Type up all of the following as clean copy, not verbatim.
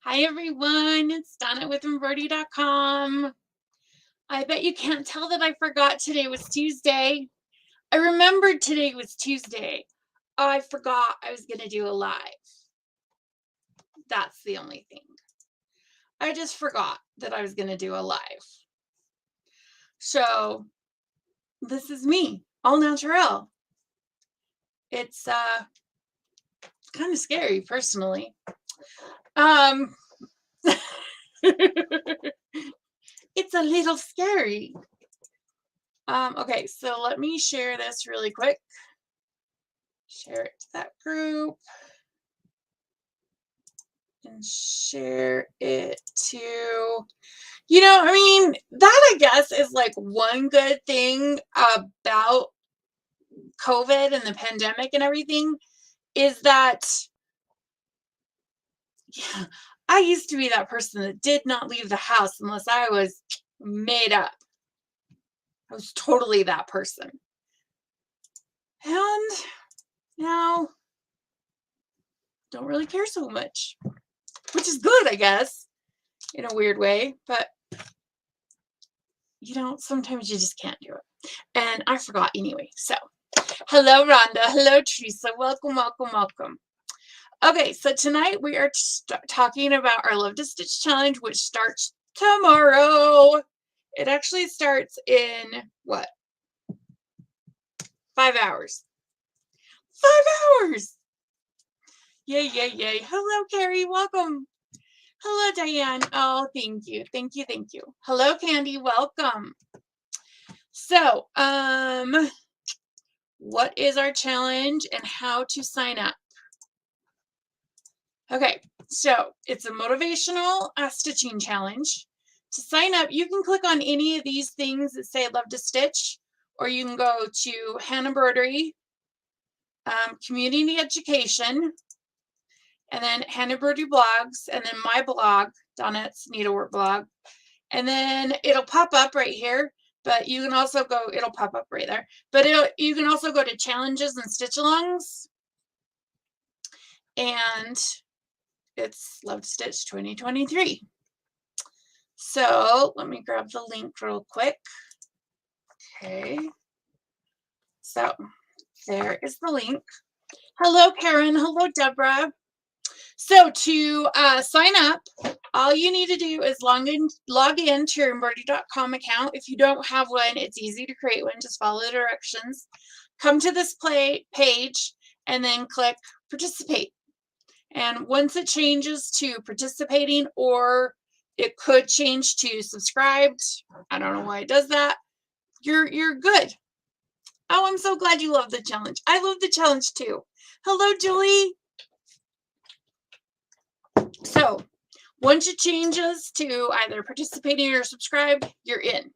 Hi everyone, it's Donna with Embroidery.com. I bet you can't tell that I forgot today was Tuesday. I remembered today was Tuesday. I forgot I was going to do a live. That's the only thing. I just forgot that I was going to do a live. So, this is me, all natural. It's kind of scary personally. It's a little scary. Okay, so let me share this really quick. Share it to that group. And share it to, that I guess is like one good thing about COVID and the pandemic and everything is that I used to be that person that did not leave the house unless I was made up. I was totally that person. And now don't really care so much, which is good, I guess, in a weird way, but sometimes you just can't do it. And I forgot anyway. So, hello, Rhonda. Hello, Teresa. Welcome, welcome, welcome. Okay, so tonight we are talking about our Love to Stitch challenge, which starts tomorrow. It actually starts in, what? 5 hours. 5 hours! Yay, yay, yay. Hello, Carrie. Welcome. Hello, Diane. Oh, thank you. Thank you, thank you. Hello, Candy. Welcome. So, what is our challenge and how to sign up? Okay, so it's a motivational stitching challenge. To sign up, you can click on any of these things that say Love to Stitch, or you can go to Hand Embroidery, Community Education, and then Hand Embroidery Blogs, and then my blog, Donette's Needlework blog. And then it'll pop up right here, but you can also go, it'll pop up right there, but you can also go to challenges and stitch alongs, and it's Love to Stitch 2023. So let me grab the link real quick. Okay, so there is the link. Hello, Karen. Hello, Deborah. So to sign up, all you need to do is log in to your Embroidery.com account. If you don't have one, it's easy to create one. Just follow the directions. Come to this page and then click participate. And once it changes to participating, or it could change to subscribed, I don't know why it does that, you're good. Oh, I'm so glad you love the challenge. I love the challenge too. Hello, Julie. So once it changes to either participating or subscribed, you're in.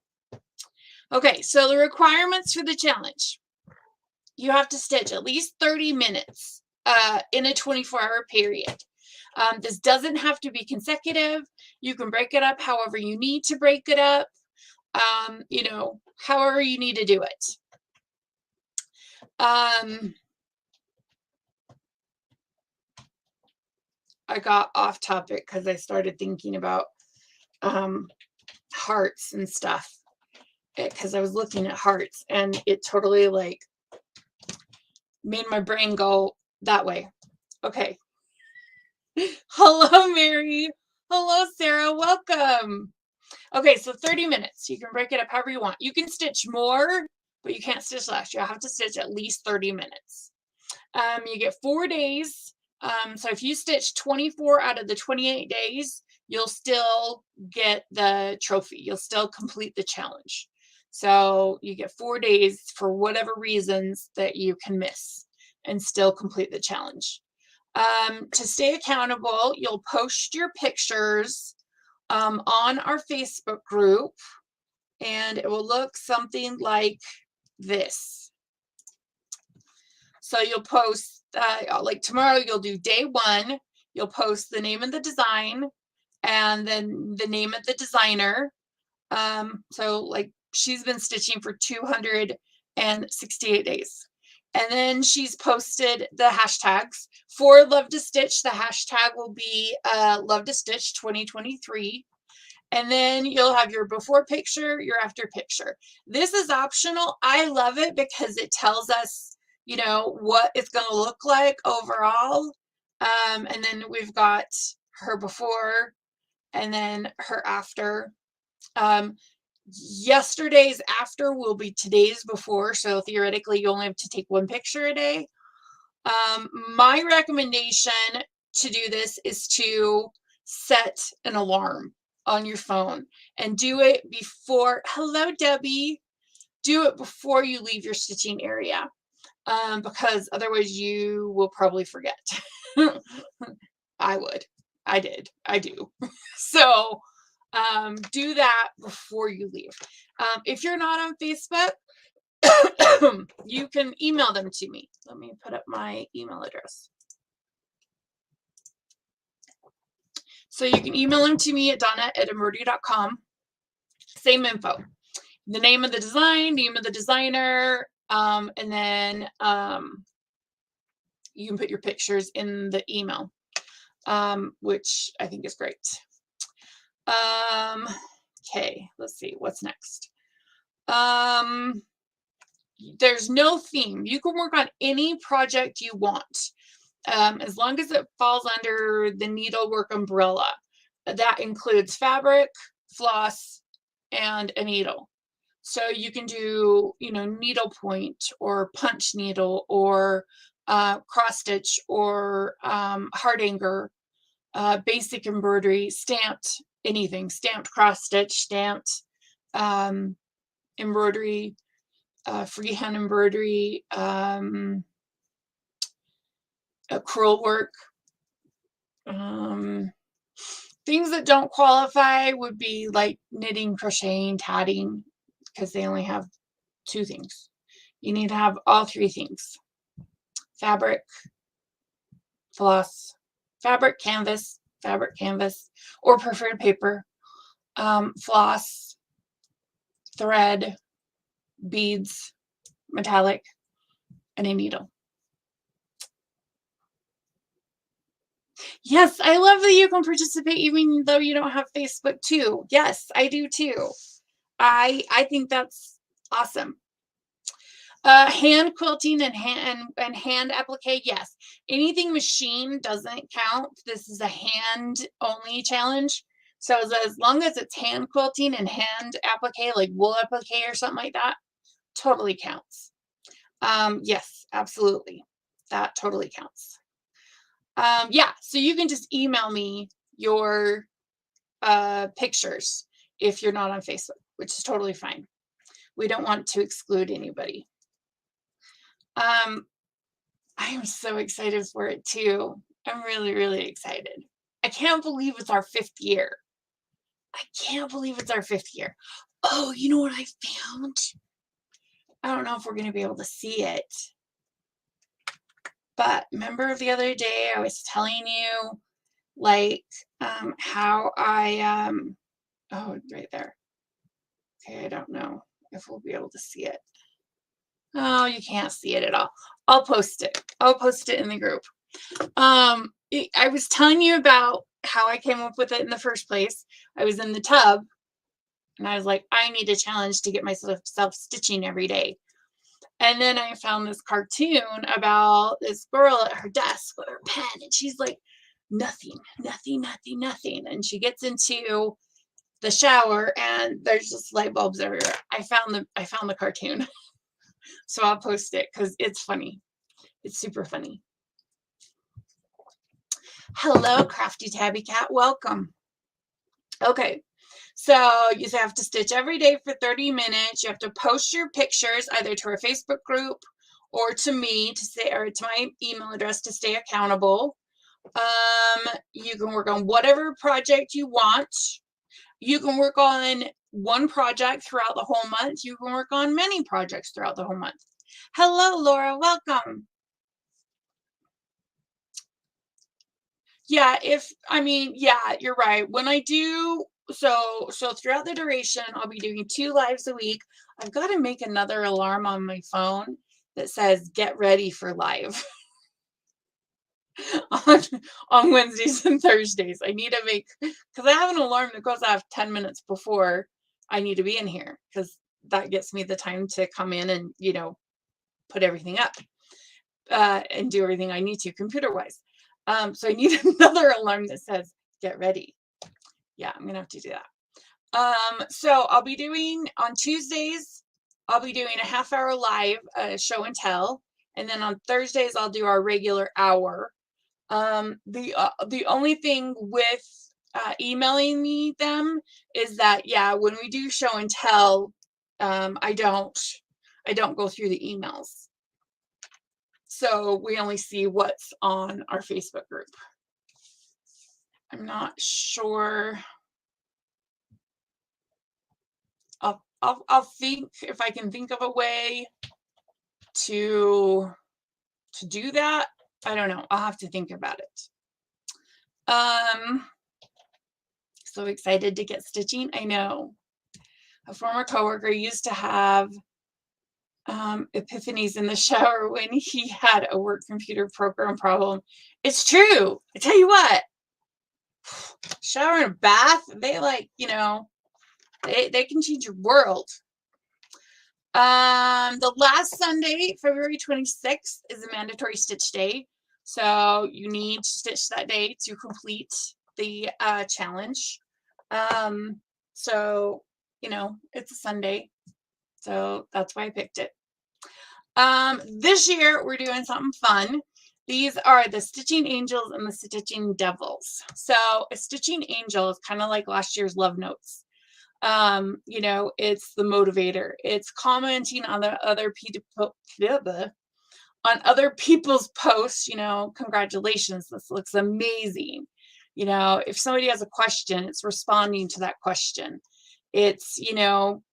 Okay, so the requirements for the challenge. You have to stitch at least 30 minutes in a 24-hour period. This doesn't have to be consecutive. You can break it up however you need to break it up, however you need to do it. I got off topic because I started thinking about hearts and stuff, because I was looking at hearts and it totally made my brain go that way. Okay. Hello, Mary. Hello, Sarah. Welcome. Okay, so 30 minutes. You can break it up however you want. You can stitch more, but you can't stitch less. You have to stitch at least 30 minutes. You get 4 days. So if you stitch 24 out of the 28 days, you'll still get the trophy. You'll still complete the challenge. So you get 4 days for whatever reasons that you can miss and still complete the challenge. To stay accountable, you'll post your pictures on our Facebook group, and it will look something like this. So you'll post, like tomorrow, you'll do day 1. You'll post the name of the design and then the name of the designer. So like she's been stitching for 268 days. And then she's posted the hashtags. For Love to Stitch, the hashtag will be Love to Stitch 2023. And then you'll have your before picture, your after picture. This is optional. I love it because it tells us, you know, what it's going to look like overall. And then we've got her before and then her after. Yesterday's after will be today's before. So theoretically, you only have to take one picture a day. My recommendation to do this is to set an alarm on your phone and do it before, hello Debbie, do it before you leave your stitching area, because otherwise you will probably forget. I would, I do. So do that before you leave. If you're not on Facebook, you can email them to me. Let me put up my email address. So you can email them to me at Donna@Embroidery.com. Same info. The name of the design, name of the designer, and then you can put your pictures in the email, which I think is great. Okay, let's see, what's next? There's no theme. You can work on any project you want, as long as it falls under the needlework umbrella. That includes fabric, floss, and a needle. So you can do, you know, needlepoint or punch needle or cross stitch or hardanger, basic embroidery, stamped, anything, stamped cross stitch, stamped embroidery, freehand embroidery, crewel work. Things that don't qualify would be like knitting, crocheting, tatting, because they only have 2 things. You need to have all 3 things: fabric, floss, fabric, canvas, or preferred paper, floss, thread, beads, metallic, and a needle. Yes, I love that you can participate even though you don't have Facebook too. Yes, I do too. I think that's awesome. Hand quilting and hand applique, yes. Anything machine doesn't count. This is a hand only challenge. So as long as it's hand quilting and hand applique, like wool applique or something like that, totally counts. Yes, absolutely. That totally counts. Yeah, so you can just email me your pictures if you're not on Facebook, which is totally fine. We don't want to exclude anybody. I am so excited for it too. I'm really, really excited. I can't believe it's our 5th year. I can't believe it's our 5th year. Oh, you know what I found? I don't know if we're going to be able to see it. But remember the other day I was telling you, like, how I, oh, right there. Okay, I don't know if we'll be able to see it. Oh, you can't see it at all. I'll post it. I'll post it in the group. I was telling you about how I came up with it in the first place. I was in the tub and I was like, I need a challenge to get myself stitching every day. And then I found this cartoon about this girl at her desk with her pen, and she's like, nothing, nothing, nothing, nothing. And she gets into the shower and there's just light bulbs everywhere. I found the cartoon. So I'll post it because it's funny. It's super funny. Hello, Crafty Tabby Cat. Welcome. Okay. So you have to stitch every day for 30 minutes. You have to post your pictures either to our Facebook group or to me to say, or to my email address to stay accountable. You can work on whatever project you want. You can work on one project throughout the whole month. You can work on many projects throughout the whole month. Hello, Laura. Welcome. Yeah, yeah, you're right. When I do, so throughout the duration, I'll be doing 2 lives a week. I've got to make another alarm on my phone that says get ready for live on, on Wednesdays and Thursdays. I need to make, because I have an alarm that goes off 10 minutes before I need to be in here, because that gets me the time to come in and, put everything up and do everything I need to computer wise. So I need another alarm that says get ready. Yeah, I'm going to have to do that. So I'll be doing on Tuesdays, I'll be doing a half-hour live show and tell. And then on Thursdays, I'll do our regular hour. The only thing with emailing me them is that, yeah, when we do show and tell, I don't go through the emails. So we only see what's on our Facebook group. I'm not sure. I'll think if I can think of a way to do that. I don't know. I'll have to think about it. So excited to get stitching. I know. A former coworker used to have epiphanies in the shower when he had a work computer program problem. It's true. I tell you what, shower and a bath, they they can change your world. The last Sunday, February 26th, is a mandatory stitch day. So you need to stitch that day to complete the challenge. So, it's a Sunday. So that's why I picked it. This year we're doing something fun. These are the Stitching Angels and the Stitching Devils. So a Stitching Angel is kind of like last year's Love Notes. It's the motivator. It's commenting on the other people's posts, congratulations, this looks amazing. If somebody has a question, it's responding to that question. It's,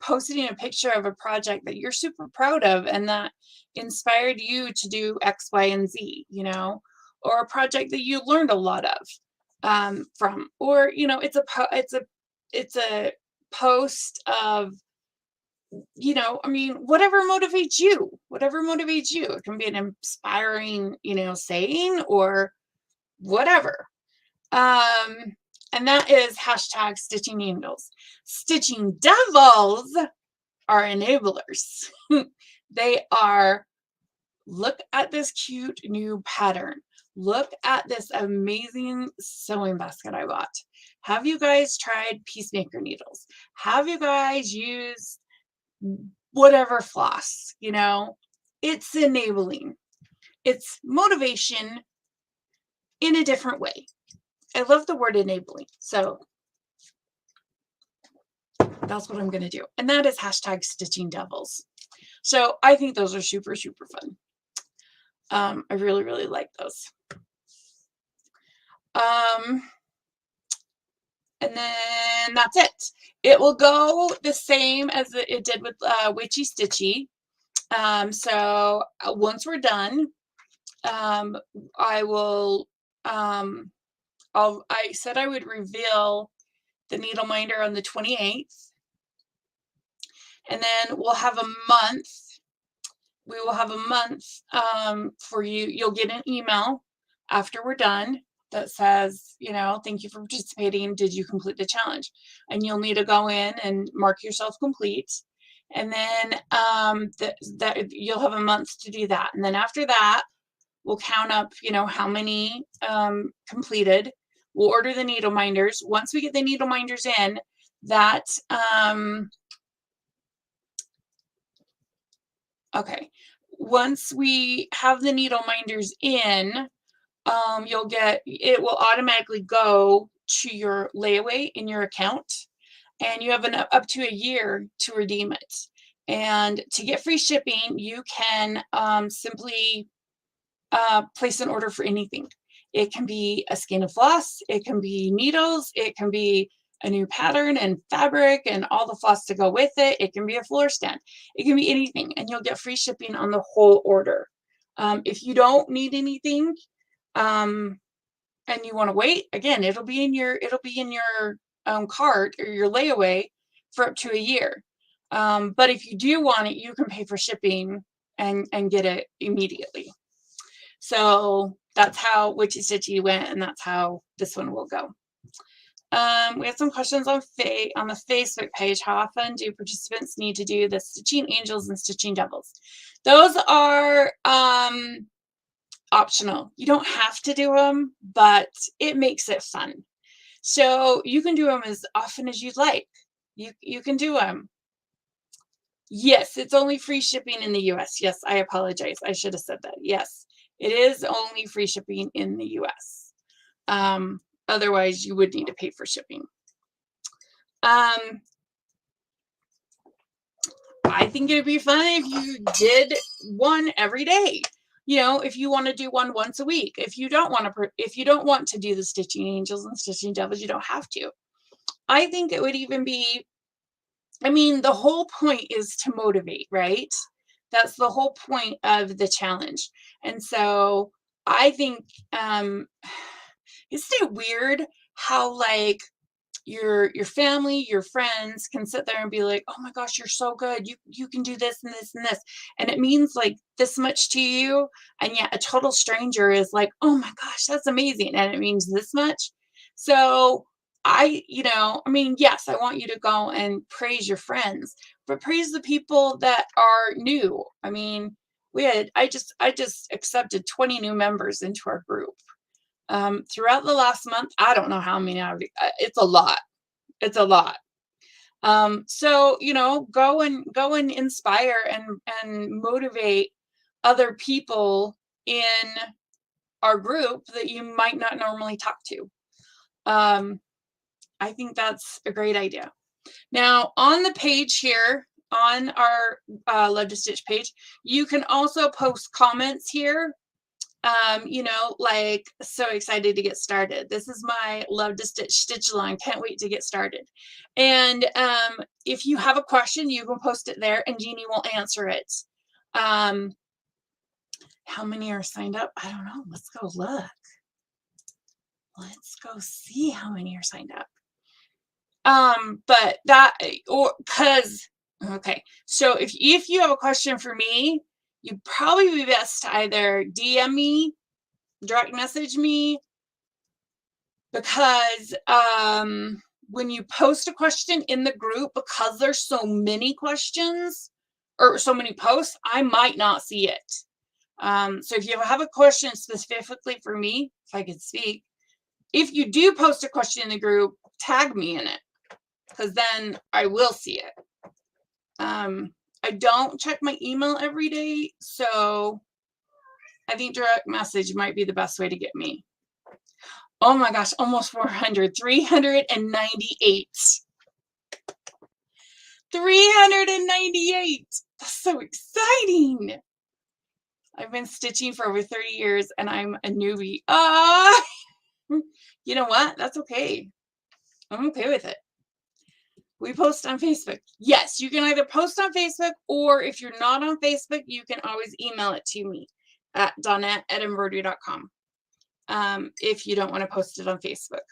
posting a picture of a project that you're super proud of and that inspired you to do X, Y, and Z, or a project that you learned a lot of from, or, it's a post of, whatever motivates you. It can be an inspiring, saying or whatever. And that is hashtag Stitching Angels. Stitching Devils are enablers. They are, look at this cute new pattern. Look at this amazing sewing basket I bought. Have you guys tried Peacemaker needles? Have you guys used whatever floss? It's enabling. It's motivation in a different way. I love the word enabling. So that's what I'm going to do. And that is hashtag Stitching Devils. So I think those are super, super fun. I really, really like those. And then that's it. It will go the same as it did with Witchy Stitchy. So once we're done, I will, I said I would reveal the needle minder on the 28th. And then we'll have a month. We will have a month for you. You'll get an email after we're done that says, thank you for participating. Did you complete the challenge? And you'll need to go in and mark yourself complete. And then that you'll have a month to do that. And then after that, we'll count up, how many completed. We'll order the needle minders. Once we get the needle minders in, that okay. Once we have the needle minders in, it will automatically go to your layaway in your account, and you have up to a year to redeem it. And to get free shipping, you can simply place an order for anything. It can be a skein of floss, it can be needles, it can be a new pattern and fabric and all the floss to go with it. It can be a floor stand. It can be anything, and you'll get free shipping on the whole order. If you don't need anything, and you want to wait, again, it'll be in your cart or your layaway for up to a year. But if you do want it, you can pay for shipping and get it immediately. So that's how Witchy Stitchy went, and that's how this one will go. We have some questions on the Facebook page. How often do participants need to do the stitching angels and stitching devils? Those are optional. You don't have to do them, but it makes it fun. So you can do them as often as you'd like. You can do them. Yes, it's only free shipping in the US. Yes, I apologize. I should have said that. Yes, it is only free shipping in the US. Otherwise, you would need to pay for shipping. I think it'd be fun if you did one every day. You know, if you want to do one once a week. If you don't want to do the stitching angels and stitching devils, you don't have to. I think it would even be, I mean, the whole point is to motivate, right? That's the whole point of the challenge. And so I think, isn't it weird how like your family, your friends can sit there and be like, oh my gosh, you're so good. You can do this and this and this. And it means like this much to you. And yet a total stranger is like, oh my gosh, that's amazing. And it means this much. So I mean, yes, I want you to go and praise your friends, but praise the people that are new. I mean, I just accepted 20 new members into our group. Throughout the last month, I don't know how many, it's a lot. It's a lot. So, go and inspire and motivate other people in our group that you might not normally talk to. I think that's a great idea. Now, on the page here, on our Love to Stitch page, you can also post comments here. Like, so excited to get started. This is my Love to Stitch along. Can't wait to get started. And if you have a question, you can post it there and Jeannie will answer it. How many are signed up? I don't know. Let's go look. Let's go see how many are signed up. But that, okay. So if you have a question for me, you'd probably be best to either DM me, direct message me, because when you post a question in the group, because there's so many questions or so many posts, I might not see it. So if you have a question specifically for me, if I could speak, if you do post a question in the group, tag me in it, because then I will see it. I don't check my email every day, so I think direct message might be the best way to get me. Oh my gosh, almost 400, 398. 398. That's so exciting. I've been stitching for over 30 years and I'm a newbie. You know what? That's okay. I'm okay with it. We post on Facebook. Yes, you can either post on Facebook, or if you're not on Facebook, you can always email it to me at Dawnette@Embroidery.com. If you don't want to post it on Facebook.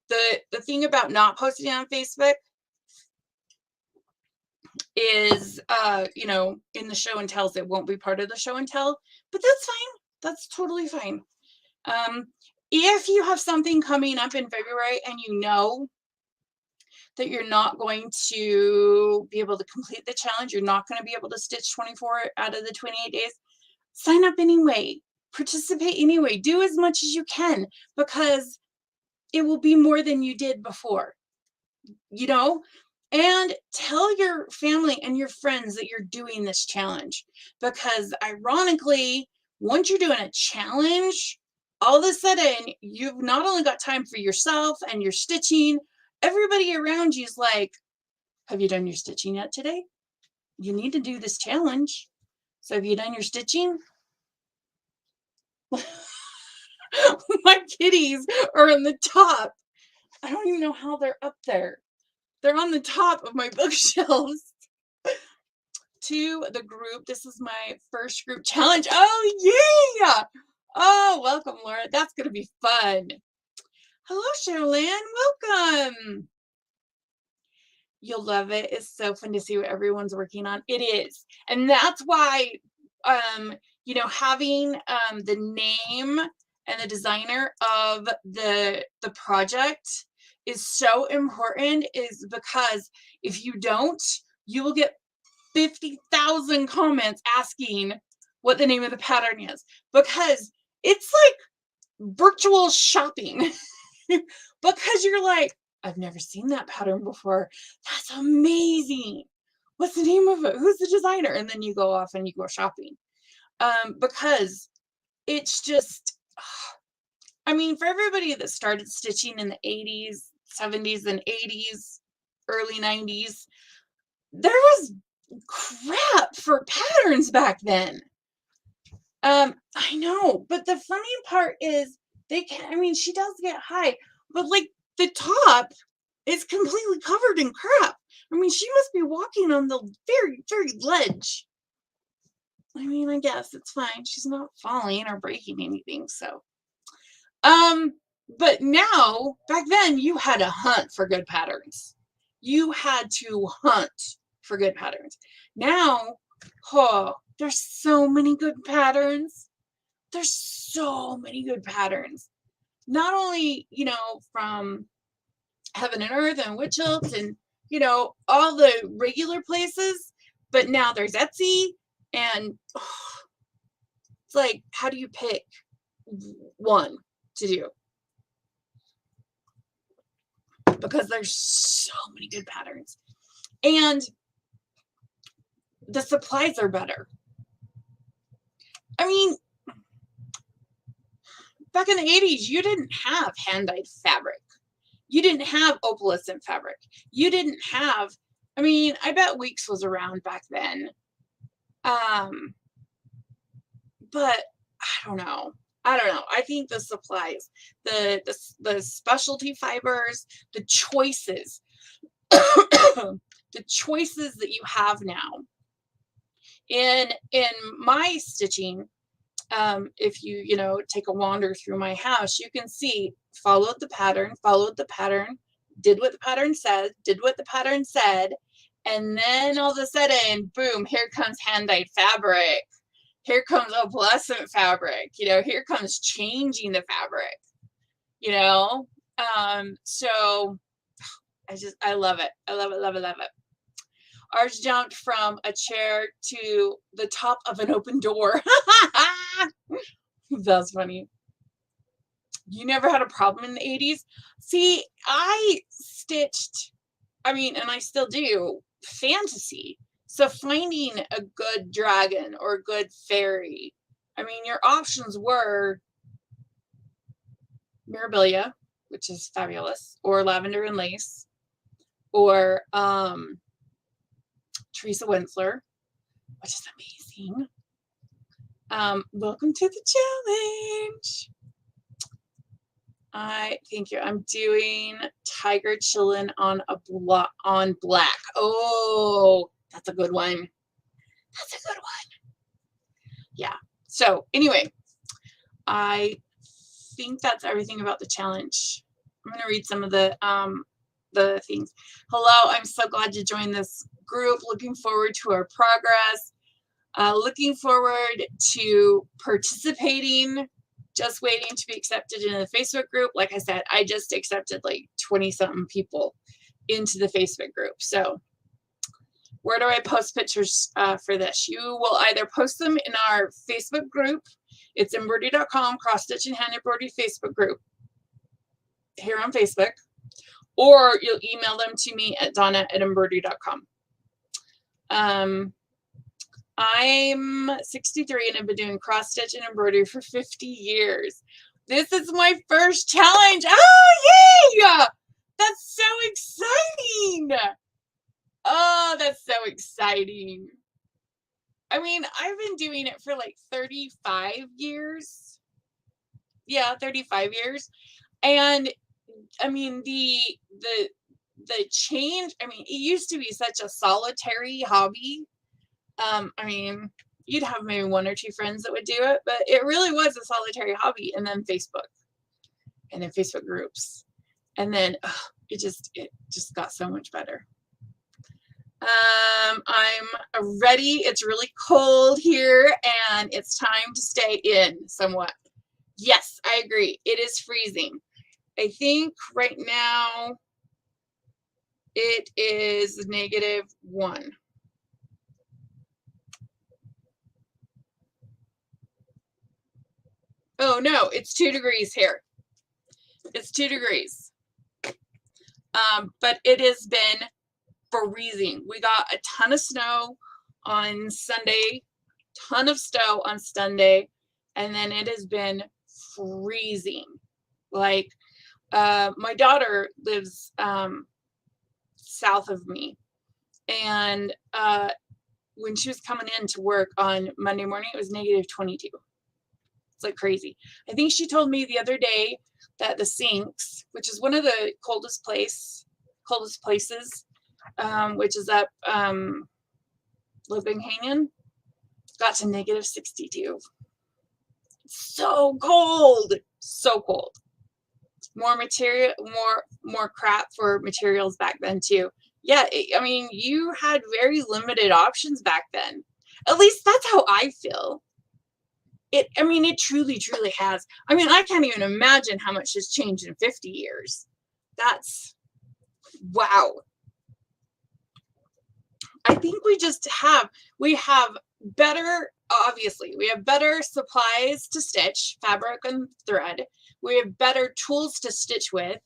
The thing about not posting on Facebook is, in the show and tells, it won't be part of the show and tell, but that's fine. That's totally fine. If you have something coming up in February and you know that you're not going to be able to complete the challenge, you're not going to be able to stitch 24 out of the 28 days, sign up anyway. Participate anyway. Do as much as you can, because it will be more than you did before, and tell your family and your friends that you're doing this challenge, because ironically, once you're doing a challenge, all of a sudden you've not only got time for yourself and your stitching, everybody around you is like, have you done your stitching yet today? You need to do this challenge. So have you done your stitching? My kitties are on the top. I don't even know how they're up there. They're on the top of my bookshelves. To the group. This is my first group challenge. Oh, yeah. Oh, welcome, Laura. That's going to be fun. Hello, Cheryl-Ann. Welcome. You'll love it. It's so fun to see what everyone's working on. It is. And that's why having the name and the designer of the project is so important, is because if you don't, you will get 50,000 comments asking what the name of the pattern is, because it's like virtual shopping. Because you're like, I've never seen that pattern before. That's amazing. What's the name of it? Who's the designer? And then you go off and you go shopping. Because it's just, I mean, for everybody that started stitching in the 80s, 70s, and 80s, early 90s, there was crap for patterns back then. I know, but the funny part is she does get high, but like the top is completely covered in crap. I mean, she must be walking on the very, very ledge. I mean, I guess it's fine. She's not falling or breaking anything, so. But now, back then, you had to hunt for good patterns. You had to hunt for good patterns. Now, oh, there's so many good patterns. There's so many good patterns. Not only, from Heaven and Earth and Witch Hilt and, all the regular places, but now there's Etsy, and it's like, how do you pick one to do? Because there's so many good patterns. And the supplies are better. I mean, back in the 80s, you didn't have hand-dyed fabric. You didn't have opalescent fabric. You didn't have, I bet Weeks was around back then. But I don't know. I think the supplies, the specialty fibers, the choices, the choices that you have now in my stitching. If you take a wander through my house, you can see followed the pattern, did what the pattern said, and then all of a sudden, boom, here comes hand-dyed fabric. Here comes opalescent fabric. Here comes changing the fabric. So I love it. I love it, love it, love it. Ours jumped from a chair to the top of an open door. That's funny. You never had a problem in the 80s? See, I stitched, and I still do, fantasy. So finding a good dragon or a good fairy, your options were Mirabilia, which is fabulous, or Lavender and Lace, or Teresa Winsler, which is amazing. Welcome to the challenge. Thank you. I'm doing Tiger Chillin' on black. Oh, that's a good one. That's a good one. Yeah. So anyway, I think that's everything about the challenge. I'm going to read some of the things. Hello, I'm so glad to join this group. Looking forward to our progress. Looking forward to participating. Just waiting to be accepted in the Facebook group. Like I said, I just accepted like 20-something people into the Facebook group. So where do I post pictures for this? You will either post them in our Facebook group. It's Embroidery.com cross stitch and hand embroidery Facebook group here on Facebook, or you'll email them to me at donna@embroidery.com. I'm 63 and I've been doing cross stitch and embroidery for 50 years. This is my first challenge. Oh, yay! That's so exciting. Oh, that's so exciting. I've been doing it for like 35 years. Yeah, 35 years. And the change, it used to be such a solitary hobby. You'd have maybe one or two friends that would do it, but it really was a solitary hobby. And then Facebook, and then Facebook groups, and then it just got so much better. I'm ready. It's really cold here and it's time to stay in somewhat. Yes, I agree. It is freezing. I think right now it is -1. Oh no, it's 2 degrees here. It's 2 degrees. But it has been freezing. We got a ton of snow on Sunday, ton of snow on Sunday, and then it has been freezing. Like, my daughter lives south of me, and when she was coming in to work on Monday morning, it was -22. It's like crazy. I think she told me the other day that the Sinks, which is one of the coldest places, which is up Livingston, got to -62. So cold, so cold. More material, more crap for materials back then too. Yeah, I mean, you had very limited options back then. At least that's how I feel. I mean, it truly, truly has. I mean, I can't even imagine how much has changed in 50 years. That's wow. I think we have better, obviously, we have better supplies to stitch, fabric and thread. We have better tools to stitch with,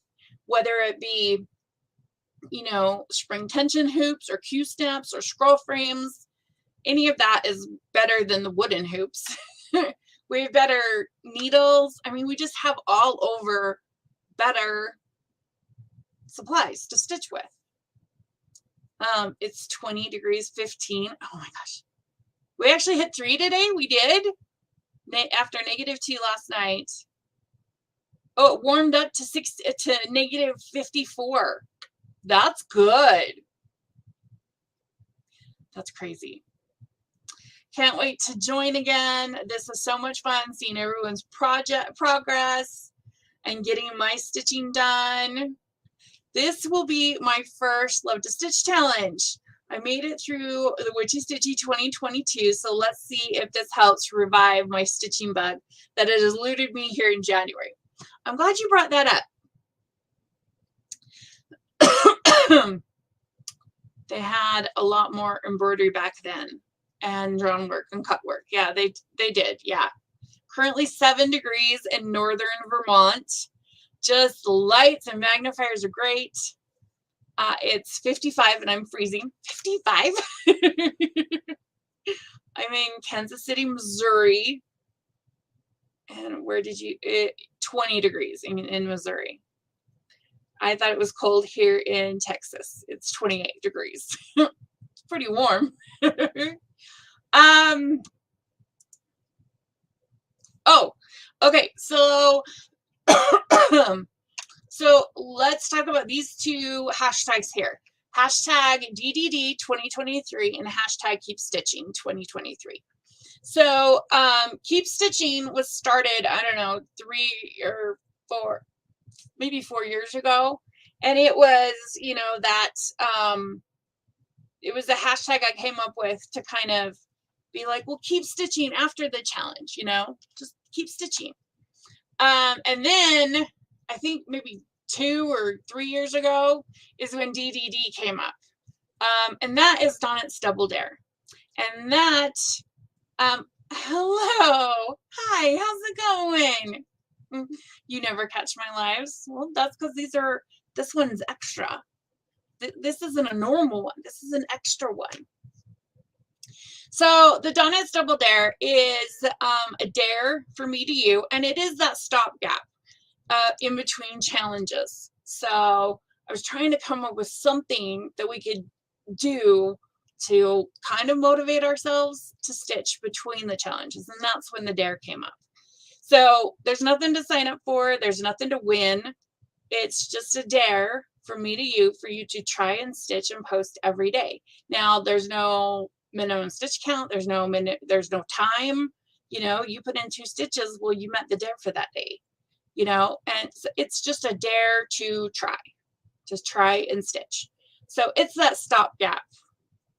whether it be, spring tension hoops or Q-snaps or scroll frames. Any of that is better than the wooden hoops. We have better needles. I mean, we just have all over better supplies to stitch with. It's 20 degrees, 15. Oh my gosh. We actually hit 3 today. We did. After -2 last night. Oh, it warmed up to -54. That's good. That's crazy. Can't wait to join again. This is so much fun seeing everyone's progress and getting my stitching done. This will be my first Love to Stitch challenge. I made it through the Witchy Stitchy 2022, so let's see if this helps revive my stitching bug that has eluded me here in January. I'm glad you brought that up. They had a lot more embroidery back then, and drawn work and cut work. Yeah, they did. Yeah. Currently 7 degrees in northern Vermont. Just lights and magnifiers are great. It's 55 and I'm freezing. 55? I'm in Kansas City, Missouri. And where did you, 20 degrees in Missouri. I thought it was cold here in Texas. It's 28 degrees. It's pretty warm. Oh, okay. So, so let's talk about these 2 hashtags here. Hashtag DDD 2023 and hashtag Keep Stitching 2023. So, Keep Stitching was started, I don't know, 3 or 4, maybe 4 years ago. And it was, it was a hashtag I came up with to kind of be like, well, keep stitching after the challenge, just keep stitching. And then I think maybe 2 or 3 years ago is when DDD came up. And that is Donnett's Double Dare. And that, hello, hi, how's it going? You never catch my lives. Well, that's because this one's extra. This isn't a normal one. This is an extra one. So the Donnett's Double Dare is a dare for me to you, and it is that stopgap in between challenges. So I was trying to come up with something that we could do to kind of motivate ourselves to stitch between the challenges, and that's when the dare came up. So there's nothing to sign up for. There's nothing to win. It's just a dare from me to you for you to try and stitch and post every day. Now, there's no minimum stitch count. There's no time. You put in 2 stitches. Well, you met the dare for that day. And it's just a dare to try. Just try and stitch. So it's that stopgap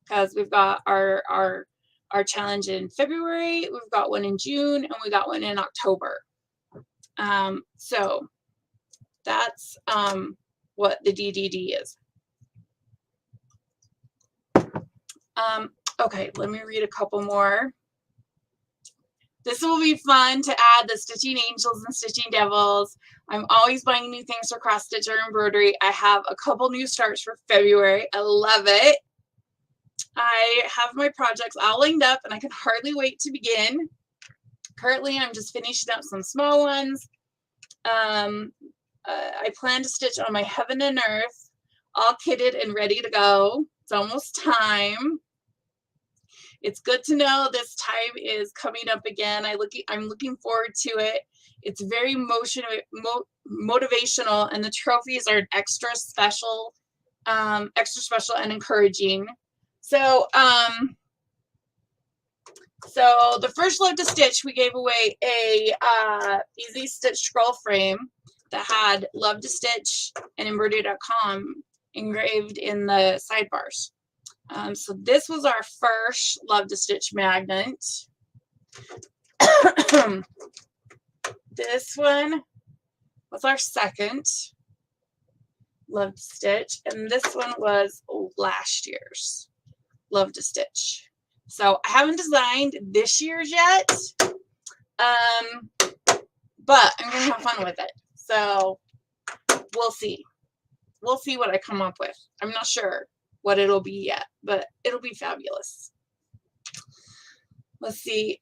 because we've got our challenge in February, we've got one in June, and we got one in October. So that's what the DDD is. Okay, let me read a couple more. This will be fun to add the Stitching Angels and Stitching Devils. I'm always buying new things for cross stitch or embroidery. I have a couple new starts for February. I love it. I have my projects all lined up and I can hardly wait to begin. Currently, I'm just finishing up some small ones. I plan to stitch on my Heaven and Earth, all kitted and ready to go. It's almost time. It's good to know this time is coming up again. I'm looking forward to it. It's very motivational, and the trophies are extra special and encouraging. So, so the first Love to Stitch, we gave away a easy stitch scroll frame that had Love to Stitch and Embroidery.com engraved in the sidebars. So this was our first Love to Stitch magnet. This one was our second Love to Stitch, and this one was last year's Love to Stitch. So I haven't designed this year's yet, but I'm gonna have fun with it. So we'll see. We'll see what I come up with. I'm not sure what it'll be yet, but it'll be fabulous. Let's see.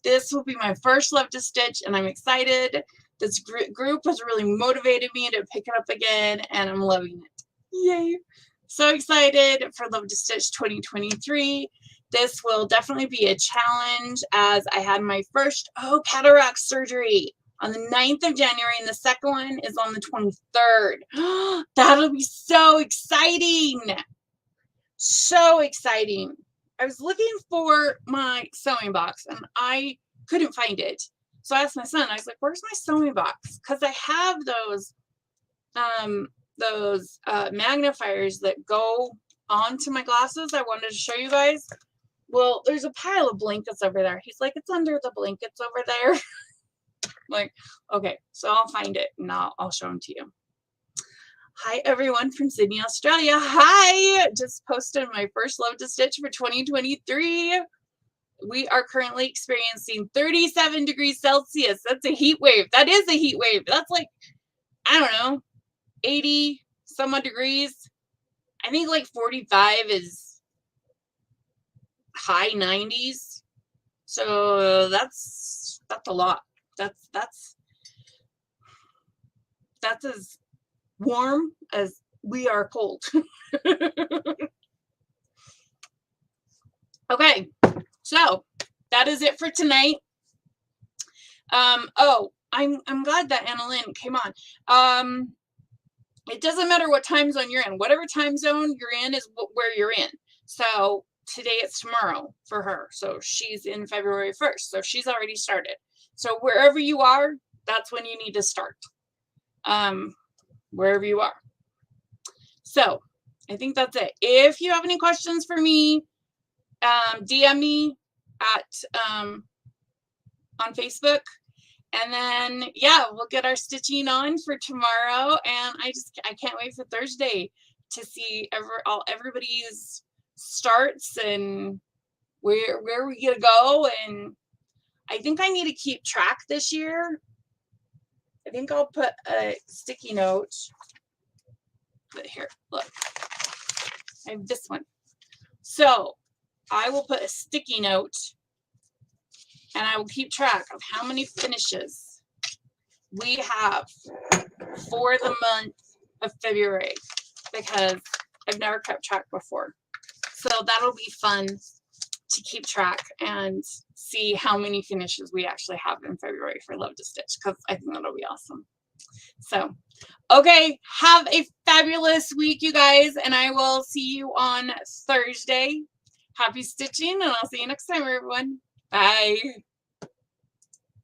This will be my first Love to Stitch, and I'm excited. This group has really motivated me to pick it up again, and I'm loving it. Yay! So excited for Love to Stitch 2023. This will definitely be a challenge, as I had my first cataract surgery on the 9th of January, and the second one is on the 23rd. That'll be so exciting. So exciting. I was looking for my sewing box and I couldn't find it. So I asked my son, I was like, where's my sewing box? Because I have those magnifiers that go onto my glasses. I wanted to show you guys. Well, there's a pile of blankets over there. He's like, it's under the blankets over there. Like, okay, so I'll find it and I'll show them to you. Hi everyone from Sydney, Australia. Hi! Just posted my first Love to Stitch for 2023. We are currently experiencing 37 degrees Celsius. That's a heat wave. That is a heat wave. That's like, I don't know, 80 some odd degrees. I think like 45 is high 90s. So that's a lot. That's as warm as we are cold. Okay, so that is it for tonight. Oh, I'm glad that Annalyn came on. It doesn't matter what time zone you're in. Whatever time zone you're in is where you're in. So today it's tomorrow for her. So she's in February 1st. So she's already started. So wherever you are, that's when you need to start. Wherever you are. So I think that's it. If you have any questions for me, DM me at on Facebook. And then, yeah, we'll get our stitching on for tomorrow. And I can't wait for Thursday to see everybody's starts and where we're gonna go. And I think I need to keep track this year. I think I'll put a sticky note. But here, look. I have this one. So I will put a sticky note and I will keep track of how many finishes we have for the month of February, because I've never kept track before. So that'll be fun to keep track and see how many finishes we actually have in February for Love to Stitch, because I think that'll be awesome. So, okay, have a fabulous week, you guys, and I will see you on Thursday. Happy stitching, and I'll see you next time, everyone. Bye.